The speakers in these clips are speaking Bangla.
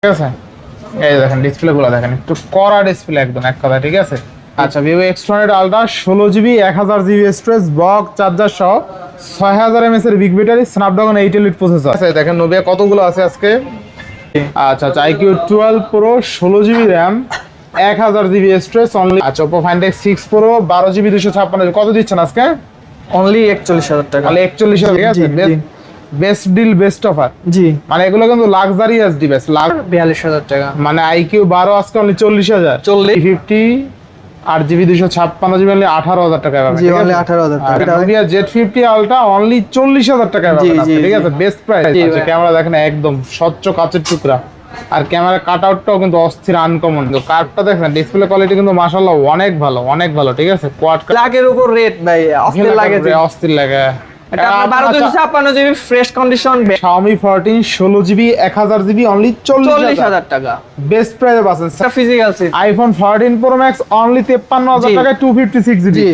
ঠিক আছে, এই দেখেন ডিসপ্লে গুলো দেখেন, একটু কড়া ডিসপ্লে একদম এক কথা। ঠিক আছে, আচ্ছা Vivo X200 ultra 16GB 1000GB storage, box charger সহ 6000 mAh এর big battery, Snapdragon 8 elite processor. আচ্ছা দেখেন নোভিয়া কতগুলো আছে আজকে। আচ্ছা আচ্ছা IQ 12 Pro 16GB RAM 1000GB storage only. আচ্ছা Oppo Find X6 Pro 12GB 256, কত দিচ্ছেন আজকে? অনলি 41000 টাকা। তাহলে 41000। ঠিক আছে, বেস্ট ডিল বেস্ট অফার। জি, মানে এগুলো কিন্তু লাক্সারিয়াস ডিভাইস। 42000 টাকা। মানে IQ 12 আজকে অনলি 40000। 50 8GB 256GB অনলি 18000 টাকা পাবেন। জি, অনলি 18000 টাকা। Nubia Z50 আলট্রা অনলি 40000 টাকা পাবেন। ঠিক আছে, বেস্ট প্রাইস। আচ্ছা ক্যামেরা দেখেন একদম স্বচ্ছ কাচের টুকরা, আর ক্যামেরা কাট আউটটাও কিন্তু অস্থির আনকমন। তো কার্ডটা দেখেন, ডিসপ্লে কোয়ালিটি কিন্তু মাশাআল্লাহ অনেক ভালো, অনেক ভালো। ঠিক আছে, কোয়াড লাখের উপর রেট ভাই, অস্থির লাগে, অস্থির লাগে। এটা আপনার 12256GB fresh condition Xiaomi 14 16GB 1000GB only 40000 টাকা। বেস্ট প্রাইসে পাচ্ছেন। এটা ফিজিক্যাল সিট। iPhone 14 Pro Max অনলি 53000 টাকায় 256GB। জি,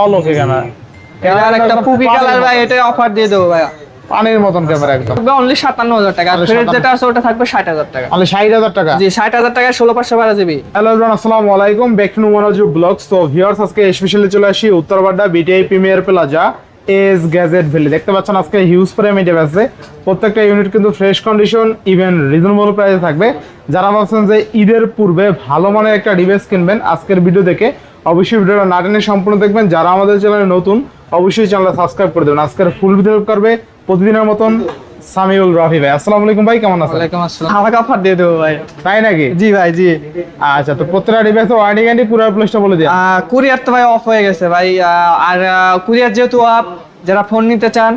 অল ওকে ক্যামেরা। এর একটা পুপি কালার ভাই, এটা অফার দিয়ে দেবো ভাই, পানির মতন ক্যামেরা একদম। অনলি 57000 টাকা। আর ফ্রেশ যেটা আছে ওটা থাকবে 60000 টাকা। অনলি 60000 টাকা। জি, 60000 টাকায় 16512GB। হ্যালো এভরিওয়ান, আসসালামু আলাইকুম, ব্যাক টু মনোজ ব্লগস। তো ভিউয়ার্স, আজকে স্পেশালি চলে আসি Uttar Badda BTI premier plaza S gadget valley. দেখতে পাচ্ছেন আজকে হিউজ প্যারামিটার আছে, প্রত্যেকটা ইউনিট কিন্তু ফ্রেশ কন্ডিশন, ইভেন রিজনেবল প্রাইসে থাকবে। যারা ভাবছেন যে ঈদের পূর্বে ভালো মানের একটা ডিভাইস কিনবেন, আজকের ভিডিও দেখে অবশ্যই ভিডিওটা না টেনে সম্পূর্ণ দেখবেন। যারা আমাদের চ্যানেলে নতুন অবশ্যই চ্যানেলটা সাবস্ক্রাইব করে দেবেন। আজকের ফুল ভিডিও করবে প্রতিদিনের মতন সামিউল রাফি ভাই। আসসালামু আলাইকুম ভাই, কেমন আছেন? ওয়ালাইকুম আসসালাম। আমাকে অফার দিয়ে দেবো ভাই। তাই নাকি? জি ভাই, জি। আচ্ছা, তো প্রত্যেকটা ডিভাইসের ওয়ারেন্টি গ্যারান্টি পুরো প্লেসটা বলে দিন। কুরিয়ার তো ভাই অফ হয়ে গেছে ভাই। আর কুরিয়ার যেহেতু আপ, যারা ফোন নিতে চান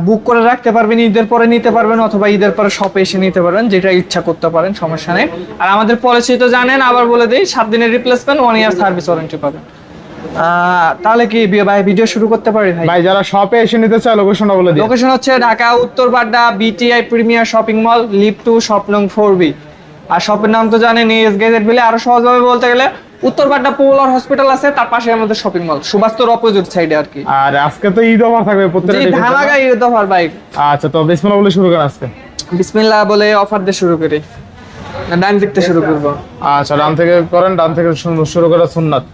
বুক করে রাখতে পারবেন, ঈদের পরে নিতে পারবেন, অথবা ঈদের পরে শপে এসে নিতে পারবেন, যেটা ইচ্ছা করতে পারেন, সমস্যা নেই। আর আমাদের পলিসি তো জানেন, আবার বলে দিই, 7 দিনের রিপ্লেসমেন্ট, 1 ইয়ার সার্ভিস ওয়ারেন্টি পাবেন। তাহলে কি ভাই ভিডিও শুরু করতে পারি? ভাই যারা শপে এসে নিতে চায় লোকেশনটা বলে দিন। লোকেশন হচ্ছে Dhaka Uttar Badda BTI premier shopping mall, lift 2, shop নং 4B। আর শপের নাম তো জানেন, এস গ্যাজেট ভ্যালি। আরো সহজভাবে বলতে গেলে উত্তরবাড্ডা পপুলার হসপিটাল আছে, তার পাশে আমাদের শপিং মল, সুবাস্তর অপোজিট সাইডে আর কি। আর আজকে তো ঈদ অফার থাকবে প্রত্যেকটা ধামাকা ঈদ অফার ভাই। আচ্ছা, তো বিসমিল্লাহ বলে শুরু করেন আজকে। বিসমিল্লাহ বলে অফার দিয়ে শুরু করি, না ডান দিক থেকে শুরু করব? আচ্ছা, ডান থেকে করেন, ডান থেকে শুরু করা সুন্নাত।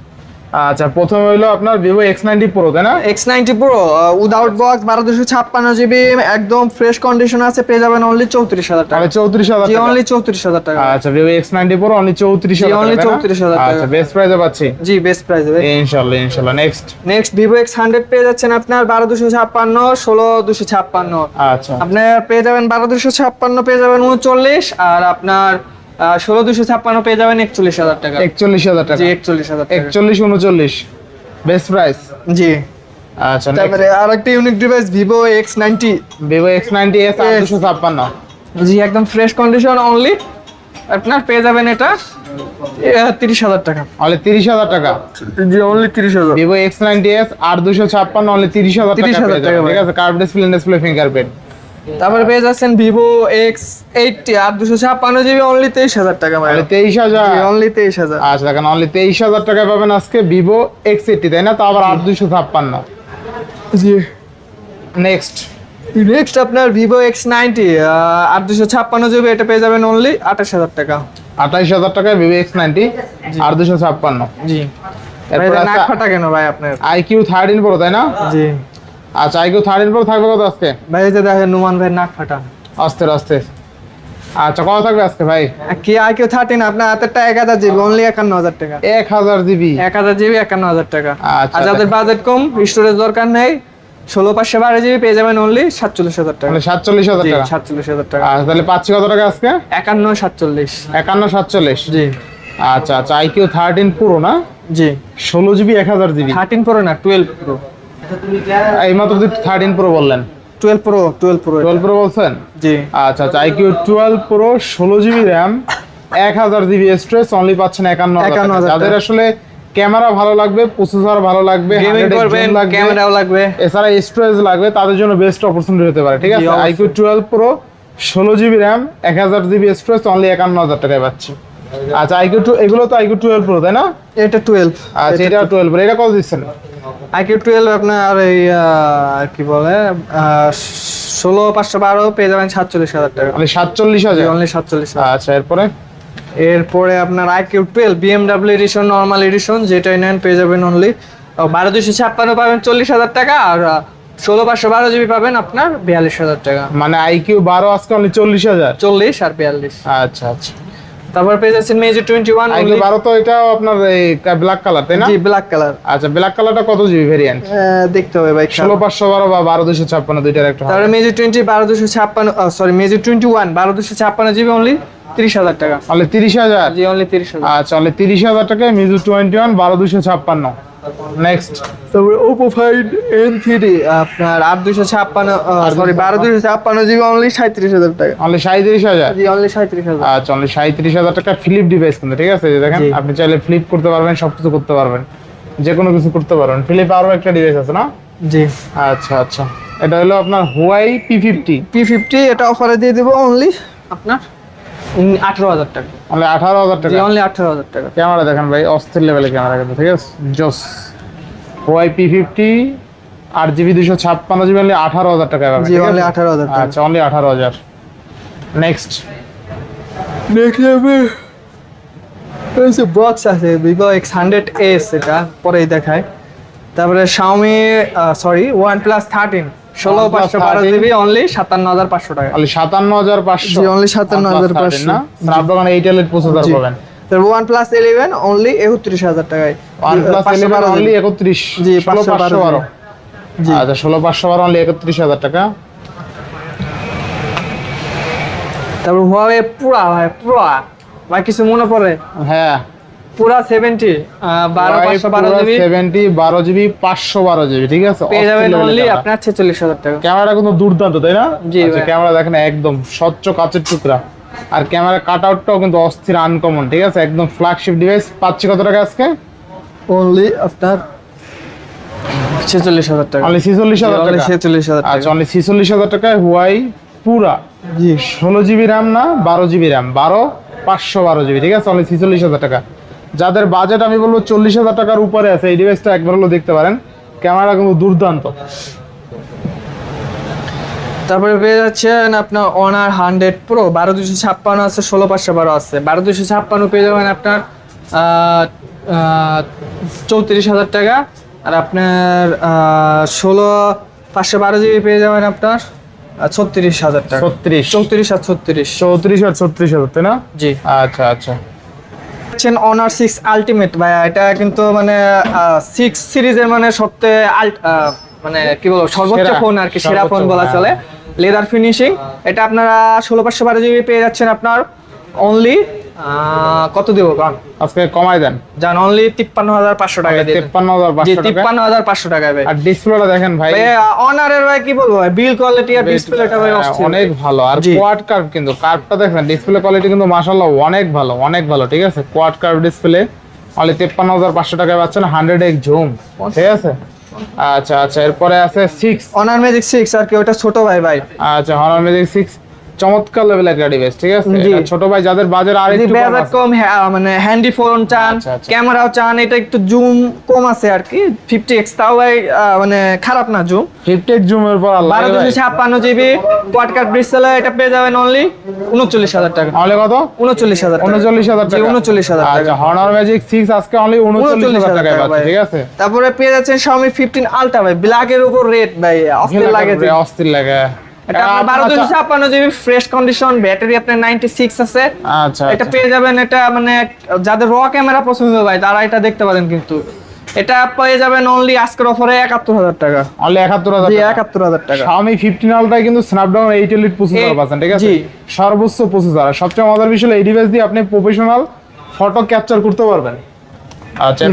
আচ্ছা, প্রথমে হইলো আপনার Vivo X90 Pro, তাই না? X90 Pro without box 12256GB একদম ফ্রেশ কন্ডিশন আছে, পেয়ে যাবেন অনলি 34000 টাকা। 34000 জি, টাকা। অনলি 34000 টাকা। আচ্ছা, Vivo X90 Pro অনলি 34000 টাকা। অনলি 34000 টাকা। আচ্ছা, বেস্ট প্রাইসে পাচ্ছি। জি, বেস্ট প্রাইসে ভাই, ইনশাআল্লাহ ইনশাআল্লাহ। নেক্সট Vivo X100 পেয়ে যাচ্ছেন আপনার 12256, 16256। আচ্ছা, আপনার পেয়ে যাবেন 12256 পেয়ে যাবেন 39, আর আপনার 16256 পেয়ে যাবেন 41000 টাকা। 41000 টাকা। জি, 41000 টাকা। 41 39 বেস্ট প্রাইস। জি। আচ্ছা, তারপরে আরেকটা unique device Vivo X90। Vivo X90s 856। জি, একদম ফ্রেশ কন্ডিশন, অনলি আপনার পেয়ে যাবেন এটা 30000 টাকা। অনলি 30000 টাকা। জি, অনলি 30000। Vivo X90s 8256 অনলি 30000 টাকা। 30000 টাকা। ঠিক আছে, কার্ভ ডিসপ্লে ফিঙ্গারপ্রিন্ট। তারপরে পেয়ে যাচ্ছেন Vivo X80 8256GB অনলি 23000 টাকা ভাই। অনলি 23000। জি, অনলি 23000। আচ্ছা দেখেন, অনলি 23000 টাকায় পাবেন আজকে Vivo X80, তাই না? তো আবার 8256। জি। নেক্সট আপনার Vivo X90 8256GB, এটা পেয়ে যাবেন অনলি 28000 টাকা। 28000 টাকায় Vivo X90 8256। জি। এরপর এটা নাক ফাটা কেন ভাই আপনার? IQ 13 Pro, তাই না? জি। আচ্ছা, IQ 13 Pro থাকবে কত আজকে? ভাই এই যে দেখেন নুমান ভাই নাক ফাটা। আস্তে। আচ্ছা, কত থাকবে আজকে ভাই? কি IQ 13 আপনার হাতেরটা 1000GB অনলি 51000 টাকা। 1000GB। 1000GB 51000 টাকা। আচ্ছা, আর যাদের বাজেট কম, স্টোরেজ দরকার নেই, 16512GB পেয়ে যাবেন অনলি 47000 টাকা। মানে 47000 জি, টাকা। 47000 টাকা। আচ্ছা, তাহলে পাচ্ছি কত টাকা আজকে? 5147। 5147। জি। আচ্ছা, IQ 13 Pro না? জি। 16GB 1000GB। 13 Pro না, 12 Pro। এই মাত্র 13 Pro বললেন। 12 Pro 12 Pro বলছেন? জি। আচ্ছা, IQ 12 Pro 16GB RAM 1000GB storage only পাচ্ছেন 51000 টাকা। যাদের আসলে ক্যামেরা ভালো লাগবে, প্রসেসর ভালো লাগবে, গেমিং করবেন, ক্যামেরাও লাগবে, এছাড়া স্টোরেজ লাগবে, তাদের জন্য বেস্ট অপরচুনিটি হতে পারে। ঠিক আছে, IQ 12 Pro 16GB RAM 1000GB storage only 51000 টাকায় পাচ্ছি। আচ্ছা, এগুলো তো IQ 12 Pro, তাই না? এটা 12। আচ্ছা, এটা 12 Pro। এটা কত দিচ্ছেন? IQ 12 আপনার এই কি বলে 16512 পেয়ে যাবেন 47,000 টাকা। মানে 47,000 অনলি 47,000। আচ্ছা এরপরে আপনার IQ 12 BMW edition normal edition যেটাই নেন পেয়ে যাবেন অনলি 12256 পাবেন 40,000 টাকা, আর 16512 জিবি পাবেন আপনার 42,000 টাকা। মানে IQ 12 আজকে অনলি 40,000। 40 আর 42। আচ্ছা আচ্ছা। তারপর পেয়ে যাচ্ছেন মেজি 21 IQ 12 তো এটাও আপনার এই ব্ল্যাক কালার তাই না? জি ব্ল্যাক কালার। আচ্ছা ব্ল্যাক কালারটা কত জিবি ভেরিয়েন্ট? দেখতে হবে ভাই 16512 বা 12256 দুইটার একটা হবে। তারপরে মেজি 20 12256 সরি মেজি 21 12256 জিবি অনলি 30,000 টাকা। অনলি 30,000? জি অনলি 30,000। আচ্ছা অনলি 30,000 টাকায় মিজু 21 12256। নেক্সট তারপরে Oppo Find N3 আপনার 8256 সরি 12256 জিবি অনলি 37,000 টাকা। অনলি 37,000? জি অনলি 37,000। আচ্ছা অনলি 37,000 টাকা ফ্লিপ ডিভাইস কিন্তু, ঠিক আছে? যে দেখেন আপনি চাইলে ফ্লিপ করতে পারবেন, সবকিছু করতে পারবেন, যে কোনো কিছু করতে পারবেন। ফ্লিপ আরো একটা ডিভাইস আছে না? জি আচ্ছা আচ্ছা। এটা হলো আপনার Huawei P50 এটা অফারে দিয়ে দেব অনলি আপনার 18,000 টাকা। অনলি 18,000 টাকা? জি অনলি 18,000 টাকা। ক্যামেরা দেখেন ভাই, অস্থির লেভেলের ক্যামেরা কিন্তু, ঠিক আছে? জোস। Huawei P50 8GB 256GB only 18,000 টাকায় পাবেন। জি অনলি 18,000 টাকা। আচ্ছা অনলি 18,000। নেক্সট হবে বক্স আছে Vivo X100s, এটা পরেই দেখায়। তারপরে Xiaomi sorry OnePlus 13 16512 GB only 57,500 টাকা। অনলি 57,500? জি অনলি 57,500 না, স্ন্যাপড্রাগন 8 এর প্রসেসর পাবেন। তারপর OnePlus 11 অনলি 31,000 টাকায়। OnePlus 11 only 31? জি 16512। জি আচ্ছা 16512 অনলি 31,000 টাকা। তারপর Huawei পুরা ভাই কিছু মনে পড়ে? হ্যাঁ পুরা 70 12,512 জিবি 70 12GB 512GB, ঠিক আছে? পেয়ে যাবেন অনলি আপনার 46,000 টাকা। ক্যামেরা কিন্তু দুর্দান্ত তাই না? জি আচ্ছা ক্যামেরা দেখেন একদম স্বচ্ছ কাচের টুকরা, আর ক্যামেরা কাট আউটটাও কিন্তু অস্থির আনকমন, ঠিক আছে? একদম ফ্ল্যাগশিপ ডিভাইস। পাচ্ছি কত টাকা আজকে? অনলি আপনার 46,000 টাকা। অনলি 46,000 টাকা? 46,000 টাকা। আচ্ছা অনলি 46,000 টাকায় Huawei পুরা জি 16GB RAM না 12GB RAM 512GB, ঠিক আছে? অনলি 46,000 টাকা। যাদের বাজেট আমি বলবো 40,000 টাকার উপরে আছে, এই ডিভাইসটা একবার হলো দেখতে পারেন, ক্যামেরা কিন্তু দুর্দান্ত। তারপরে পেয়ে যাচ্ছেন আপনার Honor 100 Pro 12256 আছে 16512 আছে। 12256 পেয়ে যাবেন আপনার 34,000 টাকা, আর আপনার 16512 জিবি পেয়ে যাবেন আপনার 36,000 টাকা। 34 আর 36,000 তাই না? জি আচ্ছা আচ্ছা। Honor 6 Ultimate ভাই, এটা কিন্তু মানে 6 সিরিজের মানে সবচেয়ে মানে কি বলবো সর্বোচ্চ সেরা, ফোন আর কি, সেরা ফোন সর্বোচ্চ, বলা হ্যাঁ। চলে। লেদার ফিনিশিং, এটা আপনারা 16512 জিবি পেয়ে যাচ্ছেন আপনার অনলি কত দেব কারণ আজকে কমাই দেন, জান অনলি 53,500 টাকা দিয়ে দেন। 53,500 জি টাকা। 53,500 টাকা ভাই। আর ডিসপ্লেটা দেখেন ভাই, ভাই অনারের ভাই কি বলবো ভাই, বিল কোয়ালিটি আর ডিসপ্লেটা ভাই অস্থির, অনেক ভালো। আর জি। কোয়াড কার্ভ কিন্তু, কার্ভটা দেখেন, ডিসপ্লে কোয়ালিটি কিন্তু মাশাআল্লাহ অনেক ভালো, অনেক ভালো, ঠিক আছে? কোয়াড কার্ভ ডিসপ্লে অনলি 53,500 টাকায় পাচ্ছেন। 100x জুম, ঠিক আছে? আচ্ছা আচ্ছা। এরপরে আছে 6 Honor Magic 6 আর কি, ওটা ছোট ভাই। আচ্ছা Honor Magic 6 চমৎকার লেভেলের একটা ডিভাইস, ঠিক আছে? জি। এটা ছোট ভাই যাদের বাজেট আর একটু কম বাজেট আছে, কম, মানে হ্যান্ডি ফোন চান, আচ্ছা, আচ্ছা। ক্যামেরাও চান, এটা একটু জুম কম আছে আর কি 50x, তাও ভাই মানে খারাপ না জুম। 50x জুমের পর আল্লাহ 1256 জিবি কোয়াড কাট ডিসপ্লে, এটা পেয়ে যাবেন অনলি 39,000 টাকা। অনলি কত? 39,000 টাকা। 39,000 জি, টাকা? 39,000 টাকা। আচ্ছা Honor Magic 6 আজকে অনলি 39,000 টাকায় পাচ্ছেন, ঠিক আছে? তারপরে পেয়ে যাচ্ছেন Xiaomi 15 Ultra ভাই, ব্ল্যাকের উপর রেড ভাই, অস্থির লাগে যে। অস্থির লাগে। এটা আপনার 1256 জিবি ফ্রেশ কন্ডিশন, ব্যাটারি আপনার 96 আছে। আচ্ছা এটা পেয়ে যাবেন, এটা মানে যাদের র ক্যামেরা পছন্দ ভাই তারা এটা দেখতে পারেন, কিন্তু এটা পেয়ে যাবেন অনলি আজকের অফারে 71,000 টাকা। অনলি 71,000 জি টাকা? 71,000 টাকা। Xiaomi 15 Ultra কিন্তু Snapdragon 8 Elite প্রসেসর পাচ্ছেন, ঠিক আছে? জি। সর্বোচ্চ প্রসেসর। আর সবচেয়ে মজার বিষয় এই ডিভাইস দিয়ে আপনি প্রফেশনাল ফটো ক্যাপচার করতে পারবেন। আচ্ছা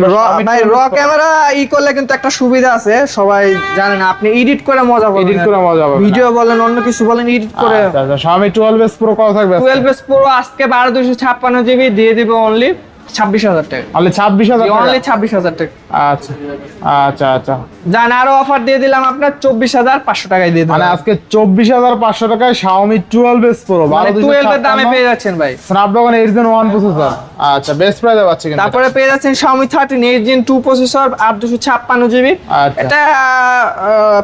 ভাই র ক্যামেরা করলে কিন্তু একটা সুবিধা আছে, সবাই জানে না, আপনি এডিট করে মজা পাবেন, এডিট করে মজা পাবেন, ভিডিও বলেন অন্য কিছু বলেন এডিট করে। আচ্ছা আচ্ছা। Xiaomi 12s Pro কত থাকবে? 12s Pro আজকে 12256 জিবি দিয়ে দিব অনলি 26,000 টাকা। অনলি 26,000 টাকা। অনলি 26,000 টাকা। আচ্ছা আচ্ছা আচ্ছা, জান আরো অফার দিয়ে দিলাম আপনার 24,500 টাকায় দিয়ে দিলাম। মানে আজকে 24,500 টাকায় Xiaomi 12s Pro মানে 12 এর দামে পেয়ে যাচ্ছেন ভাই। Snapdragon 8 Gen 1 processor. আচ্ছা, বেস্ট প্রাইসে পাচ্ছি কিন্তু। তারপরে পেয়ে যাচ্ছেন Xiaomi 13 8 Gen 2 প্রসেসর 856 জিবি। আচ্ছা। এটা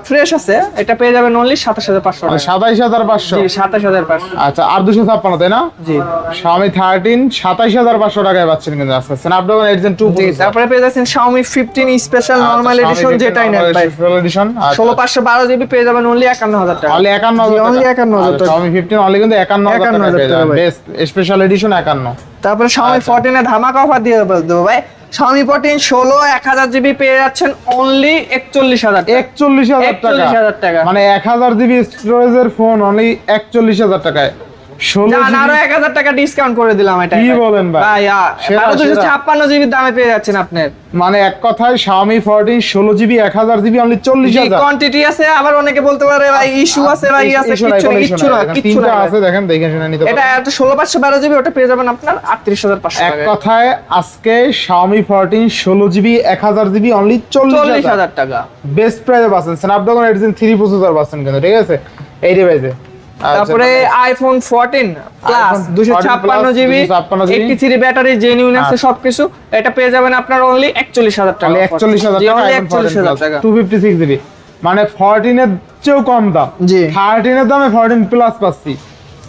ফ্রেশ আছে, এটা পেয়ে যাবেন অনলি 27,500 টাকা। 27,500। জি 27,500। আচ্ছা, 856 তাই না? জি। Xiaomi 13 27,500 টাকায় পাচ্ছেন কিন্তু আজকে Snapdragon 8 Gen 2 জি, তারপরে পেয়ে যাচ্ছেন Xiaomi 15 স্পেশাল নরমাল এডিশন, যেটাই নেন ভাই স্পেশাল এডিশন 16,512 জিবি পেয়ে যাবেন অনলি 51,000 টাকা। অনলি 51,000 টাকা। অনলি 51,000 টাকা। Xiaomi 15 অনলি কিন্তু 51,000 টাকা পেয়ে যাবেন। Best special edition 51। তারপরে Xiaomi 14 এ ধামাকা অফার দিয়ে দেবো ভাই। Xiaomi 14 16 1000 জিবি পেয়ে যাচ্ছেন অনলি 41,000 টাকা। 41,000 টাকা। 41,000 টাকা। মানে 1000 জিবি স্টোরেজের ফোন অনলি 41,000 টাকায়। 16 জান আরো 1000 টাকা ডিসকাউন্ট করে দিলাম এটা। কি বলেন ভাই? ভাই 1256 জিবি দামে পেয়ে যাচ্ছেন আপনার। মানে এক কথায় Xiaomi 14 16 GB 1000 GB only 40,000। Quantity আছে, আবার অনেকে বলতে পারে ভাই ইস্যু আছে, ভাই আছে, কিচ্ছু না। তিনটা আছে, দেখেন দেখে শুনে নিতে পারেন। এটা 16,512 জিবি, ওটা পেয়ে যাবেন আপনার 38,500 এক টাকা। কথায় আজকে Xiaomi 14 16 জিবি 1000 জিবি অনলি 40,000 টাকা। বেস্ট প্রাইসে পাচ্ছেন। Snapdragon 8 Gen 3 প্রসেসর পাচ্ছেন কিন্তু, ঠিক আছে এই ডিভাইসে। তারপরে iPhone 14 plus 256 GB 83 battery, genuine আছে সবকিছু, এটা পেয়ে যাবেন আপনার অনলি 41,000 টাকা। 41,000 টাকা, 41,000 টাকা, 256 জিবি। মানে 14 এর চেয়েও কম দাম। জি 13 এর দামে 14 প্লাস পাচ্ছি,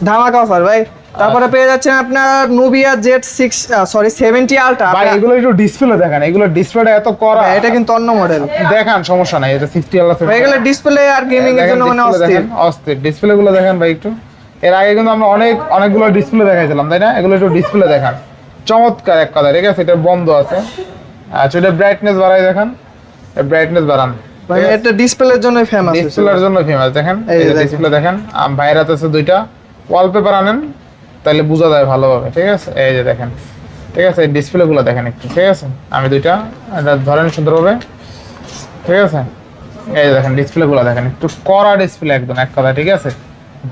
ধামাকা অফার ভাই। তারপরে পেয়ে যাচ্ছেন আপনার Nubia Z6 70 আলট্রা। ভাই এগুলো একটু ডিসপ্লে দেখেন, এগুলো ডিসপ্লেটা এত করা, এটা কিন্তু অন্য মডেল। দেখান সমস্যা নাই, এটা 60 আল্লাহ ভাই এগুলো ডিসপ্লে আর গেমিং এর জন্য মানে অস্থির। অস্থির ডিসপ্লে গুলো দেখেন ভাই একটু। এর আগে কিন্তু আমরা অনেকগুলো ডিসপ্লে দেখাইছিলাম তাই না? এগুলো একটু ডিসপ্লে দেখান, চমৎকার এক কথা, ঠিক আছে? এটা বন্ধ আছে। আচ্ছা, এটা ব্রাইটনেস বাড়াই দেখান, ব্রাইটনেস বাড়ান। ভাই এটা ডিসপ্লের জন্য ফেমাস, ডিসপ্লের জন্য ফেমাস। দেখেন এই যে ডিসপ্লে দেখেন, ভাইরাস আছে দুইটা, ওয়ালপেপার আনেন তাহলে বোঝা যায় ভালোভাবে, ঠিক আছে? এই যে দেখেন, ঠিক আছে? এই ডিসপ্লে গুলো দেখেন একটু, ঠিক আছে? আমি দুইটা এটা ধরেন সুন্দরভাবে, ঠিক আছে? এই যে দেখেন ডিসপ্লে গুলো দেখেন, একটু কড়া ডিসপ্লে একদম এক কথা, ঠিক আছে?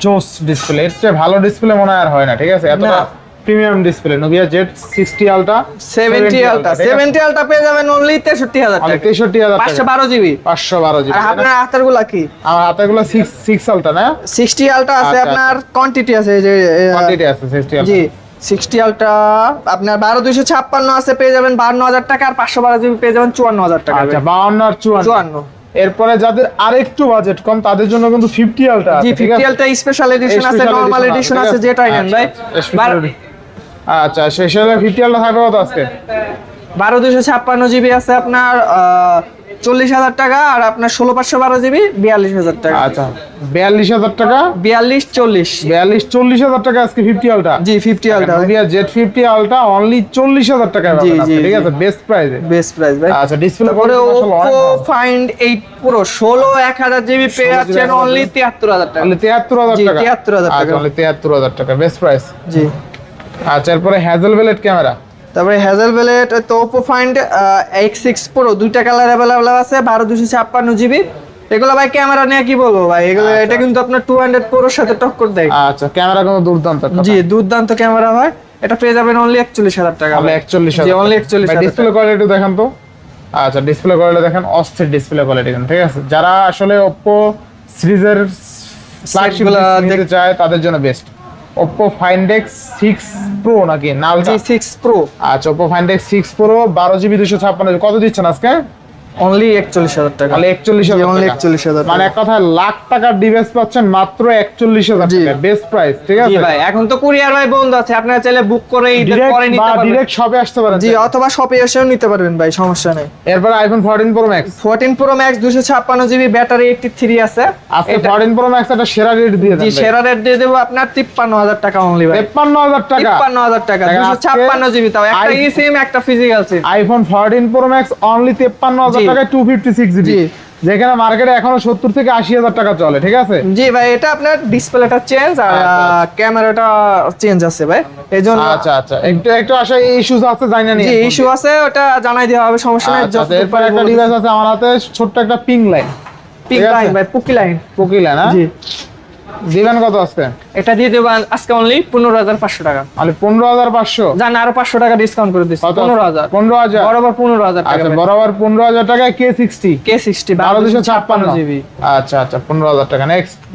জোস ডিসপ্লে, এর চেয়ে ভালো ডিসপ্লে মনে আর হয় না, ঠিক আছে? এতটা premium display. Nubia Z60 Ultra 70 ultra পেয়ে যাবেন অনলি 63,000 টাকা। 63,000 টাকা, 512 জিবি। 512 জিবি। আর আপনার হাতেরগুলা কি? আমার হাতেগুলো 6 Ultra না? 60 আলট্রা আছে আচ্ছা, আপনার, কোয়ান্টিটি আছে এই যে কোয়ান্টিটি আছে 60 Ultra। জি 60 আলট্রা আপনার 12256 আছে, পেয়ে যাবেন 52,000 টাকা। আর 512 জিবি পেয়ে যাবেন 54,000 টাকা। আচ্ছা, 52 আর 54। এরপরে যাদের আরেকটু বাজেট কম তাদের জন্য কিন্তু 50 Ultra আছে, জি ঠিক 50 আছে? আলট্রা স্পেশাল এডিশন আছে, নরমাল এডিশন আছে, যেটাই নেন ভাই। আচ্ছা, শেষে 50 Ultra থাকবে কত আজকে? 12256 জিবি আছে আপনার 40,000 টাকা। আর আপনার 16,512 জিবি 42,000 টাকা। আচ্ছা, 42,000 টাকা, 40,000 টাকা আজকে 50 Ultra। জি 50 ultra Nubia Z50 Ultra only 40,000 টাকায় পাবেন আজকে, ঠিক আছে? বেস্ট প্রাইসে, বেস্ট প্রাইস ভাই। আচ্ছা, ডিসপ্লে তারপরে Oppo Find 8 Pro 16 1000 জিবি পেয়ে যাচ্ছেন অনলি 73,000 টাকা। অনলি 73,000 জি, টাকা। 73,000 টাকা। আচ্ছা, অনলি 73,000 টাকা, বেস্ট প্রাইস। জি আচ্ছা, এরপরে হ্যাজেলবেলেট ক্যামেরা। তারপরে Hazelblad তো Oppo Find X6 Pro দুইটা কালার अवेलेबल আছে, 12256 জিবি। এগুলো ভাই ক্যামেরা নিয়ে কি বলবো ভাই, এগুলো এটা কিন্তু আপনার 200 Pro এর সাথে টক্কর দেয়। আচ্ছা, ক্যামেরা কিন্তু দুর্দান্ত একটা। জি দুর্দান্ত ক্যামেরা ভাই, এটা পেয়ে যাবেন অনলি 41,000 টাকা। অনলি 41,000। জি অনলি 41,000। ডিসপ্লে কোয়ালিটি দেখেন তো। আচ্ছা, ডিসপ্লে কোয়ালিটি দেখেন, অস্থির ডিসপ্লে কোয়ালিটি, ঠিক আছে? যারা আসলে Oppo সিরিজের ফ্ল্যাগশিপ নিতে চায় তাদের জন্য best. Oppo Find X6 Pro নাকি না? জি 6 Pro। আচ্ছা, Oppo Find X6 Pro 12 GB 256 কত দিচ্ছেন আজকে? অনলি 41,000 টাকা। তাহলে 41,000 অনলি টাকা। 41,000 মানে এক কথায় লাখ টাকার ডিভাইস পাচ্ছেন মাত্র 41,000 টাকা, বেস্ট প্রাইস, ঠিক জি আছে? ভাই এখন তো কুরিয়ার ভাই বন্ধ আছে, আপনারা চাইলে বুক করে ঈদের পরে নিতে পারবেন। ডাইরেক্ট শপে আসতে পারেন। জি অথবা শপে এসেও নিতে পারবেন ভাই, সমস্যা নেই। এরপর iPhone 14 Pro Max। 14 Pro Max 256 GB battery 83 আছে। আজকে 14 Pro Max একটা সেরা রেট দিয়ে দেন। জি সেরা রেট দিয়ে দেব আপনার 53,000 টাকা অনলি ভাই। 53,000 টাকা। 53,000 টাকা 256 জিবি, তাও একটা eSIM একটা ফিজিক্যাল সিম। iPhone 14 Pro Max অনলি 53,000 টাকায় 256 জিবি, যেখানে মার্কেটে এখনো 70 থেকে 80,000 টাকা চলে, ঠিক আছে? জি ভাই এটা আপনার ডিসপ্লেটা চেঞ্জ আর ক্যামেরাটা চেঞ্জ আছে ভাই, এইজন্য। আচ্ছা আচ্ছা, একটু আসলে ইস্যুস আছে জানি না। জি ইস্যু আছে, ওটা জানাই দেওয়া হবে, সমস্যা নাই। এরপর একটা ডিভাইস আছে আমার হাতে, ছোট্ট একটা পিং লাইন। পিং লাইন ভাই, পুকি লাইন। পুকি লাইন, জি দিবেন কত আজকে? এটা দিয়ে দেবো আজকে অনলি 15,500 টাকা। মানে 15,500 জান, আরো 500 টাকা ডিসকাউন্ট করে দিচ্ছি। 15,000 15,000 বরাবর 15,000 টাকা। আচ্ছা বরাবর 15,000 টাকায় K60 1256 জিবি। আচ্ছা আচ্ছা 15,000 টাকা।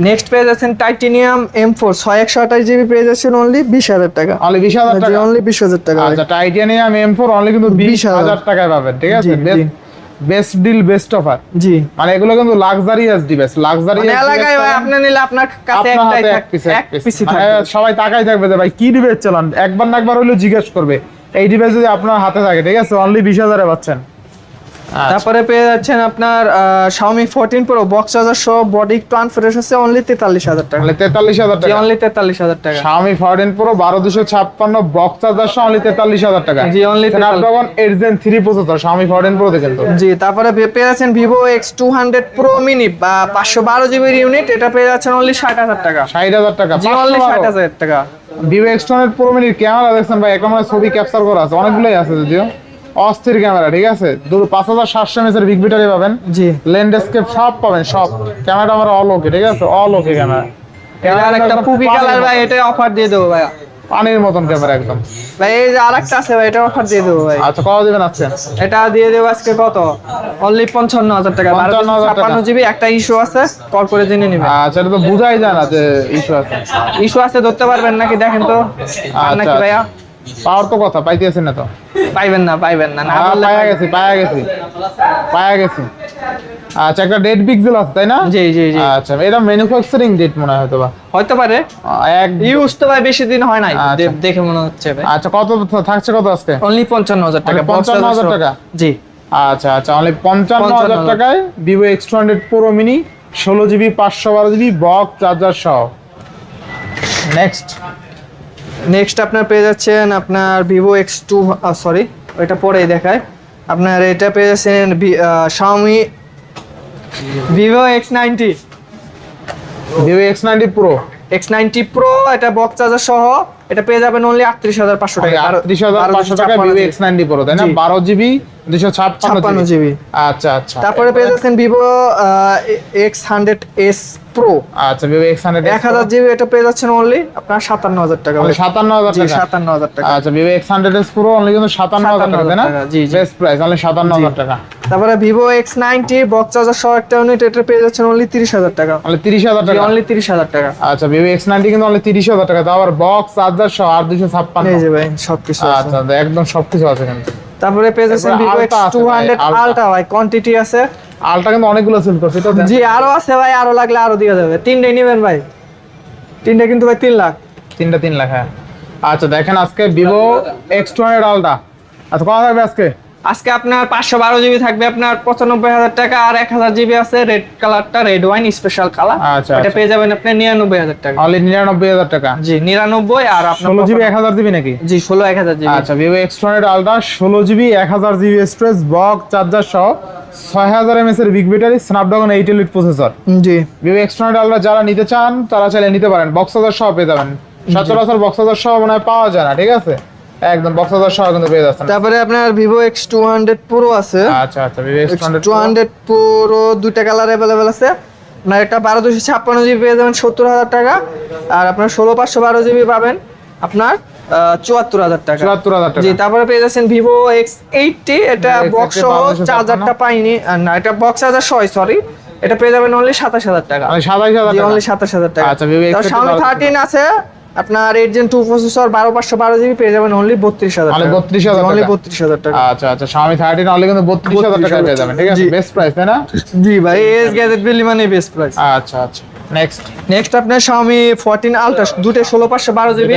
নেক্সট পেয়ে যাচ্ছেন টাইটেনিয়াম M4 6128 জিবি পেয়ে যাচ্ছেন অনলি 20,000 টাকা। অনলি 20,000 টাকা, অনলি 20,000 টাকা। আচ্ছা টাইটানিয়াম M4 অনলি কিন্তু 20,000 টাকায় পাবেন, ঠিক আছে? Best deal, best offer. জি, মানে এগুলো কিন্তু লাক্সারিয়াস ডিভাইস, লাক্সারিয়াস মানে এলাকায় ভাই আপনি নিলে আপনার কাছে একটাই থাকবে। সবাই তাকাই থাকবে যে ভাই কি ডিভাইস চালান, একবার না একবার হলেও জিজ্ঞেস করবে। এই ডিভাইস যদি আপনার হাতে থাকে, ঠিক আছে, অনলি 20,000 এ পাচ্ছেন। তারপরে পেয়ে যাচ্ছেন আপনার Xiaomi 14 Pro বক্স চার্জার সহ বডি একটু আনফ্রেশ আছে অনলি 43,000 টাকা। মানে 43,000 টাকা, অনলি 43,000 টাকা। Xiaomi 14 Pro 12256 বক্স চার্জার সহ অনলি 43,000 টাকা। জি, only Snapdragon 8 Gen 3 processor Xiaomi 14 Pro দেখেন তো। জি, তারপরে পেয়ে যাচ্ছেন Vivo X200 Pro mini বা 512 জিবি ইউনিট, এটা পেয়ে যাচ্ছেন অনলি 60,000 টাকা। 60,000 টাকা, জি, অনলি 60,000 টাকা। Vivo X200 Pro mini camera দেখছেন ভাই, একটা মানে ছবি ক্যাপচার করা আছে, অনেকগুলোই আছে যদিও, অস্থির ক্যামেরা, ঠিক আছে? 5700 mAh এর বিগ ব্যাটারি পাবেন। জি, ল্যান্ডস্কেপ সব পাবেন, সব। ক্যামেরাটা আমার অল ওকে, ঠিক আছে, অল ওকে ক্যামেরা। এর একটা পুপি কালার ভাই, এটা অফার দিয়ে দেবো ভাই। পানির মতন ক্যামেরা একদম ভাই। এই যে আরেকটা আছে ভাই, এটা অফার দিয়ে দেবো ভাই। আচ্ছা কত দিবেন আজকে? এটা দিয়ে দেবো আজকে কত? অনলি 55,000 টাকা। 55,000 জিবি, একটা ইস্যু আছে, কল করে জেনে নেবেন। আচ্ছা এটা তো বুঝাই যায় না যে ইস্যু আছে। ইস্যু আছে ধরতে পারবেন নাকি দেখেন তো, আর নাকি আচ্ছা, ভাইয়া? পাওয়ার তো কথা পাইতেছেন না তো। পাইবেন না না পায়া গেছি। আচ্ছা একটা ডেট পিক্সেল আছে তাই না? জি জি জি। আচ্ছা এটা ম্যানুফ্যাকচারিং ডেট মনে হয় হয়তো বা, হতে পারে, এক ইউজ তো ভাই বেশি দিন হয় নাই, আচ্ছা। দেখে মনে হচ্ছে ভাই। আচ্ছা কত থাকছে কত আজকে? অনলি 55,000 টাকা। 55,000 টাকা। জি, আচ্ছা আচ্ছা অনলি 55,000 টাকায় Vivo X200 Pro mini 16GB 512GB box charger সহ। নেক্সট আপনার পেয়ে যাচ্ছেন আপনার Vivo X2 সরি ওইটা পরেই দেখায়। আপনার এটা পেয়ে যাচ্ছেন Xiaomi Vivo X90 X90 Pro, এটা বক্স চার্জার সহ, এটা পেয়ে যাবেন অনলি 38,500 টাকা। 38,500 টাকা Vivo X90 Pro তাই না? 12GB 256GB। আচ্ছা আচ্ছা তারপরে পেয়ে যাচ্ছেন Vivo X100s Pro। আচ্ছা Vivo X100 1000 জিবি, এটা পেয়ে যাচ্ছেন অনলি আপনার 57,000 টাকা। 57,000 জি, টাকা। 57,000 টাকা। আচ্ছা Vivo X100s Pro অনলি কিন্তু 57,000 টাকা তাই না? জি জি। বেস্ট প্রাইস অনলি 57,000 টাকা। তারপরে Vivo X90 বক্স চার্জার সহ একটা ইউনিট, এটা পেয়ে যাচ্ছেন অনলি 30,000 টাকা। অনলি 30,000 টাকা। অনলি 30,000 টাকা। আচ্ছা Vivo X90 কিন্তু অনলি 30,000 টাকা, তাও আবার বক্স চার্জার সহ আর 256। এই যে ভাই সবকিছু আছে। আচ্ছা একদম সবকিছু আছে কিন্তু। তারপরে পেয়ে যাচ্ছেন Vivo Ultra আছে X200 ভাই, Ultra। Ultra ভাই, কোয়ান্টিটি আছে। আলটা কিন্তু অনেকগুলো সেল করছে তো। জি আরো আছে ভাই, আরো লাগলে আরো দেওয়া যাবে। তিনটে নেবেন ভাই, তিনটে কিন্তু ভাই 3 লাখ। 3 লাখ হ্যাঁ। আচ্ছা দেখেন আজকে Vivo X200 Ultra আচ্ছা কত থাকবে আজকে? আজকে আপনার 512 জিবি থাকবে আপনার 95,000 টাকা, আর 1000 জিবি আছে রেড কালারটা, রেড ওয়াইন স্পেশাল কালার। আচ্ছা এটা পেয়ে যাবেন আপনি 99,000 টাকা। অনলি 99,000 টাকা। জি 99, আর আপনার 16GB 1000GB নাকি? জি 16 1000 জিবি। আচ্ছা Vivo X200 Ultra 16GB 1000GB storage box charger সহ 6000 mAh এর big battery Snapdragon 8 Elite processor. জি Vivo X200 Ultra যারা নিতে চান তারা চাইলে নিতে পারেন, বক্স চার্জার সহ পেয়ে যাবেন। সচরাচর বক্স চার্জার সহ মনে হয় পাওয়া যায় না, ঠিক আছে? একদম বক্স চার্জার সহ কিন্তু পেয়ে যাচ্ছেন। তারপরে আপনার Vivo X200 Pro আছে। আচ্ছা আচ্ছা Vivo X200 Pro দুইটা কালার अवेलेबल আছে। আপনার একটা 1256 জিবি পেয়ে যাবেন 70,000 টাকা, আর আপনার 16512 জিবি পাবেন আপনার 74,000 টাকা। 74,000 টাকা। জি তারপরে পেয়ে যাচ্ছেন Vivo X80, এটা বক্স সহ, চার্জারটা পাইনি, না এটা বক্স চার্জার সহ, সরি, এটা পেয়ে যাবেন অনলি 27,000 টাকা। মানে 27,000 টাকা। অনলি 27,000 টাকা। আচ্ছা Vivo X80 Xiaomi 13 আছে আপনার 8 Gen 2 প্রসেসর 12512 জিবি পেয়ে যাবেন অনলি 32,000 টাকা। অনলি 32,000 টাকা। অনলি 32,000 টাকা। আচ্ছা আচ্ছা Xiaomi 13 অনলি কিন্তু 32,000 টাকা পেয়ে যাবেন, ঠিক আছে? বেস্ট প্রাইস তাই না? জি ভাই, এস গ্যাজেট বিলি মানে বেস্ট প্রাইস। আচ্ছা আচ্ছা নেক্সট আপনার Xiaomi 14 Ultra দুটো 16512 জিবি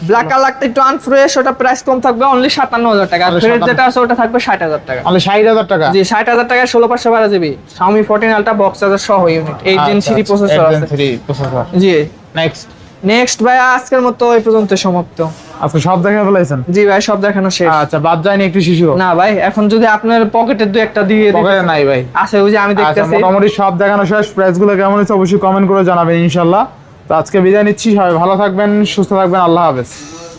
ব্ল্যাক কালারটা একটু আনফ্রেশ, ওটা প্রাইস কম থাকবে অনলি 57,000 টাকা। আর ফ্রেশ যেটা আছে ওটা থাকবে 60,000 টাকা। অনলি 60,000 টাকা। জি 60,000 টাকায় 16512 GB Xiaomi 14 Ultra box charger সহ ইউনিট 8 Gen 3 প্রসেসর আছে। 3 প্রসেসর। জি নেক্সট ভাই আজকের মতো এই পর্যন্ত সমাপ্ত। আজকে সব দেখা ফেলাইছেন? জি ভাই সব দেখানো শেষ। আচ্ছা বাদ যায়নি একটু শিশু? না ভাই, এখন যদি আপনার পকেটে দুই একটা দিয়ে দিই। পকেটে নাই ভাই, আছে ওই যে আমি দেখতেছি। মোটামুটি সব দেখানো শেষ। প্রাইসগুলো কেমন হচ্ছে অবশ্যই কমেন্ট করে জানাবেন ইনশাআল্লাহ। তো আজকে বিদায় নিচ্ছি, সবাই ভালো থাকবেন, সুস্থ থাকবেন, আল্লাহ হাফেজ।